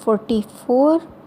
44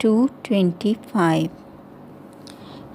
225।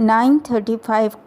935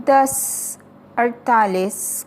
1048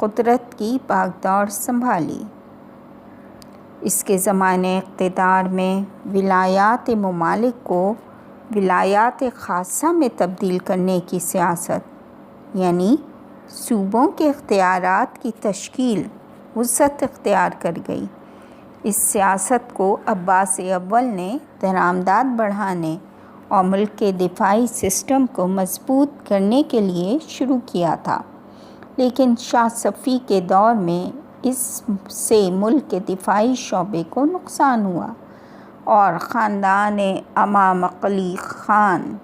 قدرت کی باغدور سنبھالی۔ اس کے زمانے اقتدار میں ولایات ممالک کو ولایات خاصہ میں تبدیل کرنے کی سیاست، یعنی صوبوں کے اختیارات کی تشکیل، وسعت اختیار کر گئی۔ اس سیاست کو عباس اول نے درآمدات بڑھانے اور ملک کے دفاعی سسٹم کو مضبوط کرنے کے لیے شروع کیا تھا، لیکن شاہ صفی کے دور میں اس سے ملک کے دفاعی شعبے کو نقصان ہوا اور خاندان امام قلی خان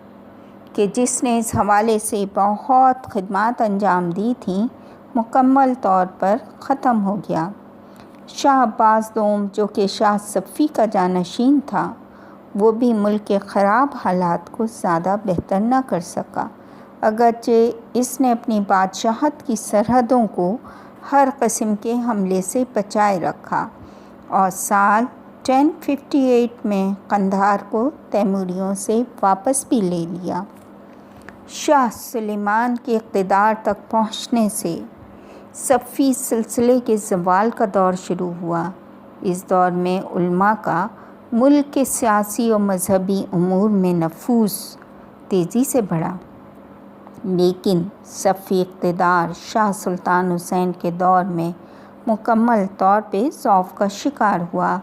کہ جس نے اس حوالے سے بہت خدمات انجام دی تھیں، مکمل طور پر ختم ہو گیا۔ شاہ عباس دوم جو کہ شاہ صفی کا جانشین تھا، وہ بھی ملک کے خراب حالات کو زیادہ بہتر نہ کر سکا، اگرچہ اس نے اپنی بادشاہت کی سرحدوں کو ہر قسم کے حملے سے بچائے رکھا اور سال 1058 میں قندھار کو تیموریوں سے واپس بھی لے لیا۔ شاہ سلیمان کے اقتدار تک پہنچنے سے صفی سلسلے کے زوال کا دور شروع ہوا۔ اس دور میں علماء کا ملک کے سیاسی و مذہبی امور میں نفوذ تیزی سے بڑھا، لیکن صفی اقتدار شاہ سلطان حسین کے دور میں مکمل طور پہ ضعف کا شکار ہوا،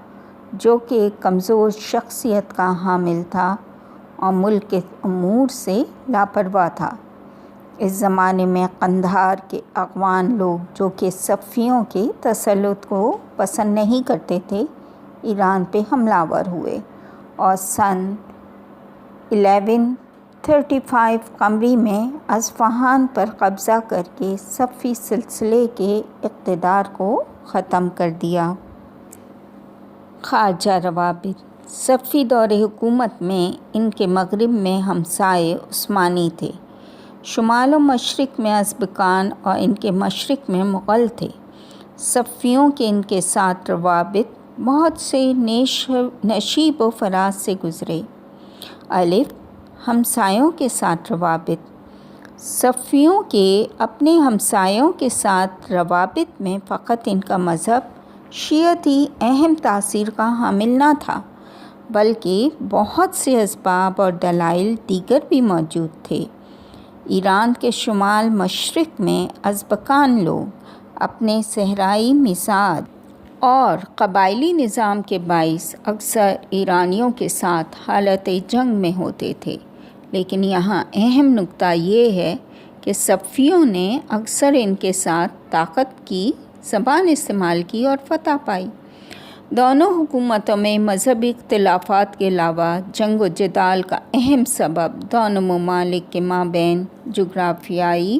جو کہ ایک کمزور شخصیت کا حامل تھا اور ملک کے امور سے لاپرواہ تھا۔ اس زمانے میں قندھار کے اغوان لوگ جو کہ صفیوں کے تسلط کو پسند نہیں کرتے تھے، ایران پہ حملہ آور ہوئے اور سن 1135 قمری میں اصفہان پر قبضہ کر کے صفی سلسلے کے اقتدار کو ختم کر دیا۔ خارجہ روابط۔ صفی دور حکومت میں ان کے مغرب میں ہمسائے عثمانی تھے، شمال و مشرق میں ازبکان اور ان کے مشرق میں مغل تھے۔ صفیوں کے ان کے ساتھ روابط بہت سے نشیب و فراز سے گزرے۔ ہمسایوں کے ساتھ روابط۔ صفیوں کے اپنے ہمسایوں کے ساتھ روابط میں فقط ان کا مذہب شیعت ہی اہم تاثیر کا حامل نہ تھا، بلکہ بہت سے اسباب اور دلائل دیگر بھی موجود تھے۔ ایران کے شمال مشرق میں ازبکان لوگ اپنے صحرائی مزاج اور قبائلی نظام کے باعث اکثر ایرانیوں کے ساتھ حالت جنگ میں ہوتے تھے، لیکن یہاں اہم نکتہ یہ ہے کہ صفیوں نے اکثر ان کے ساتھ طاقت کی زبان استعمال کی اور فتح پائی۔ دونوں حکومتوں میں مذہبی اختلافات کے علاوہ جنگ و جدال کا اہم سبب دونوں ممالک کے مابین جغرافیائی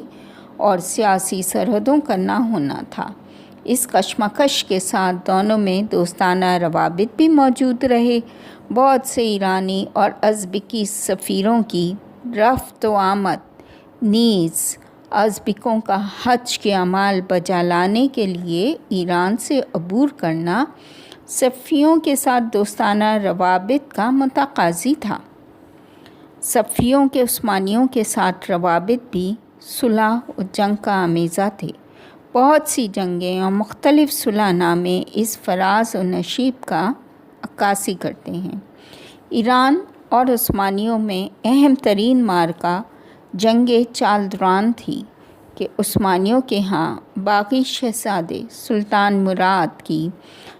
اور سیاسی سرحدوں کا نہ ہونا تھا۔ اس کشمکش کے ساتھ دونوں میں دوستانہ روابط بھی موجود رہے۔ بہت سے ایرانی اور ازبکی سفیروں کی رفت و آمد نیز ازبکوں کا حج کے اعمال بجا لانے کے لیے ایران سے عبور کرنا صفیوں کے ساتھ دوستانہ روابط کا متقاضی تھا۔ صفیوں کے عثمانیوں کے ساتھ روابط بھی صلح و جنگ کا آمیزہ تھے۔ بہت سی جنگیں اور مختلف صلح نامے اس فراز و نشیب کا عکاسی کرتے ہیں۔ ایران اور عثمانیوں میں اہم ترین معرکہ جنگ چالدران تھی کہ عثمانیوں کے ہاں باغی شہزادے سلطان مراد کی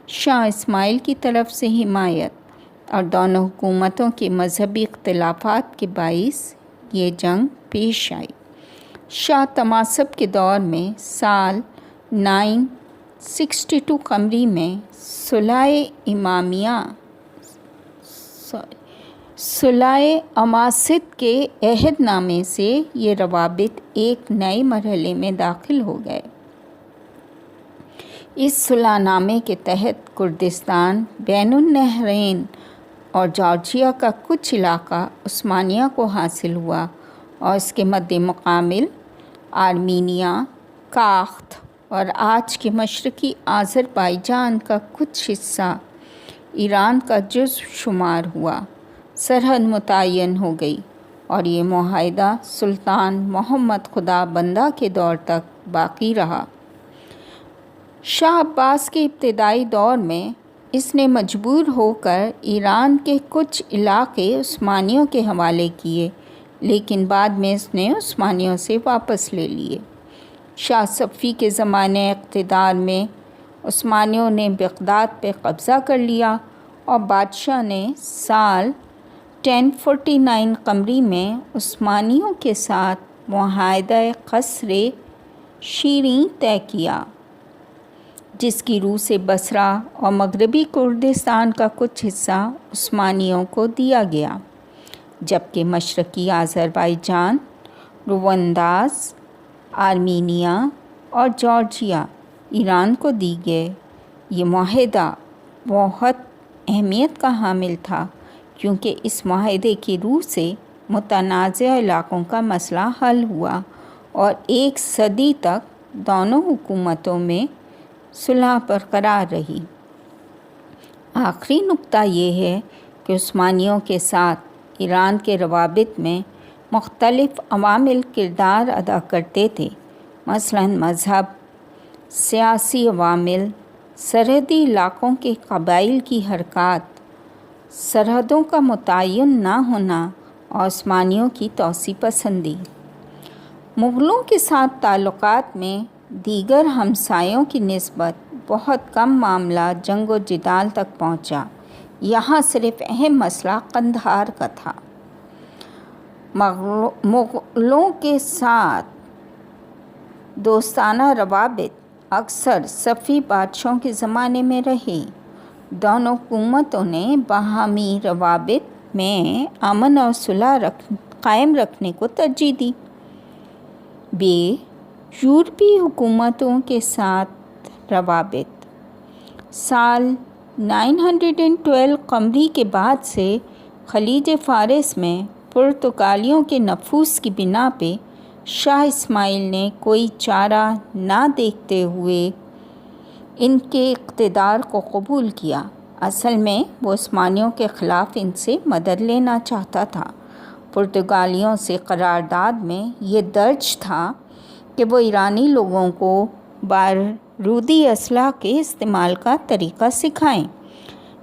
شاہ اسماعیل کی طرف سے حمایت اور دونوں حکومتوں کے مذہبی اختلافات کے باعث یہ جنگ پیش آئی۔ شاہ طماسپ کے دور میں سال 962 قمری میں صلح اماسد کے عہد نامے سے یہ روابط ایک نئے مرحلے میں داخل ہو گئے۔ اس صلح نامے کے تحت کردستان، بین النہرین اور جارجیا کا کچھ علاقہ عثمانیہ کو حاصل ہوا اور اس کے مد مقابل آرمینیا، کاخت اور آج کے مشرقی آذربائیجان کا کچھ حصہ ایران کا جزو شمار ہوا۔ سرحد متعین ہو گئی اور یہ معاہدہ سلطان محمد خدا بندہ کے دور تک باقی رہا۔ شاہ عباس کے ابتدائی دور میں اس نے مجبور ہو کر ایران کے کچھ علاقے عثمانیوں کے حوالے کیے، لیکن بعد میں اس نے عثمانیوں سے واپس لے لیے۔ شاہ صفی کے زمانے اقتدار میں عثمانیوں نے بغداد پہ قبضہ کر لیا اور بادشاہ نے سال 1049 قمری میں عثمانیوں کے ساتھ معاہدہ قصر شیریں طے کیا، جس کی روح سے بصرہ اور مغربی کردستان کا کچھ حصہ عثمانیوں کو دیا گیا، جبکہ مشرقی آذربائیجان، روانداز، آرمینیا اور جارجیا ایران کو دی گئے۔ یہ معاہدہ بہت اہمیت کا حامل تھا، کیونکہ اس معاہدے کی روح سے متنازع علاقوں کا مسئلہ حل ہوا اور ایک صدی تک دونوں حکومتوں میں صلح برقرار رہی۔ آخری نقطہ یہ ہے کہ عثمانیوں کے ساتھ ایران کے روابط میں مختلف عوامل کردار ادا کرتے تھے، مثلاً مذہب، سیاسی عوامل، سرحدی علاقوں کے قبائل کی حرکات، سرحدوں کا متعین نہ ہونا اور عثمانیوں کی توسیع پسندی۔ مغلوں کے ساتھ تعلقات میں دیگر ہمسایوں کی نسبت بہت کم معاملہ جنگ و جدال تک پہنچا۔ یہاں صرف اہم مسئلہ قندھار کا تھا۔ مغلوں کے ساتھ دوستانہ روابط اکثر صفوی بادشاہوں کے زمانے میں رہے۔ دونوں حکومتوں نے باہمی روابط میں امن اور صلح قائم رکھنے کو ترجیح دی۔ یورپی حکومتوں کے ساتھ روابط سال 912 قمری کے بعد سے خلیج فارس میں پرتگالیوں کے نفوذ کی بنا پہ شاہ اسماعیل نے کوئی چارہ نہ دیکھتے ہوئے ان کے اقتدار کو قبول کیا۔ اصل میں وہ عثمانیوں کے خلاف ان سے مدد لینا چاہتا تھا۔ پرتگالیوں سے قرارداد میں یہ درج تھا کہ وہ ایرانی لوگوں کو بارودی اسلحہ کے استعمال کا طریقہ سکھائیں۔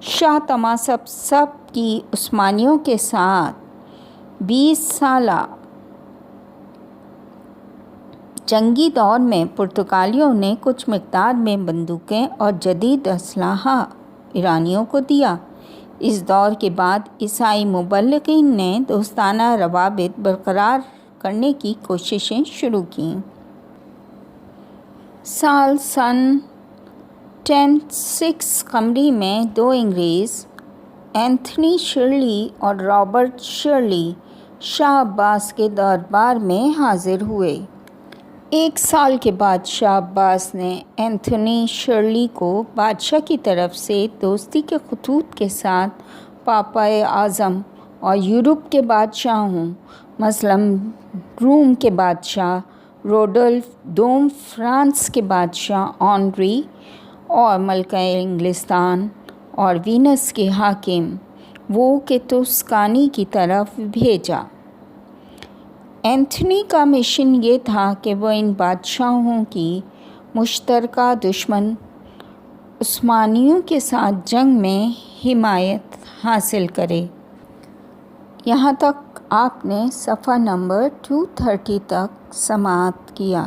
شاہ طہماسپ کی عثمانیوں کے ساتھ 20 سالہ جنگی دور میں پرتگالیوں نے کچھ مقدار میں بندوقیں اور جدید اسلحہ ایرانیوں کو دیا۔ اس دور کے بعد عیسائی مبلغین نے دوستانہ روابط برقرار کرنے کی کوششیں شروع کیں۔ سن 1006 قمری میں دو انگریز، اینتھنی شرلی اور رابرٹ شرلی، شاہ عباس کے دربار میں حاضر ہوئے۔ ایک سال کے بعد شاہ عباس نے اینتھنی شرلی کو بادشاہ کی طرف سے دوستی کے خطوط کے ساتھ پاپائے اعظم اور یورپ کے بادشاہوں، مثلاً روم کے بادشاہ روڈولف دوم، فرانس کے بادشاہ آنری اور ملکہ انگلستان اور وینس کے حاکم وہ کے توسکانی کی طرف بھیجا۔ اینتھنی کا مشن یہ تھا کہ وہ ان بادشاہوں کی مشترکہ دشمن عثمانیوں کے ساتھ جنگ میں حمایت حاصل کرے۔ یہاں تک آپ نے صفحہ نمبر 230 تک سماعت کیا۔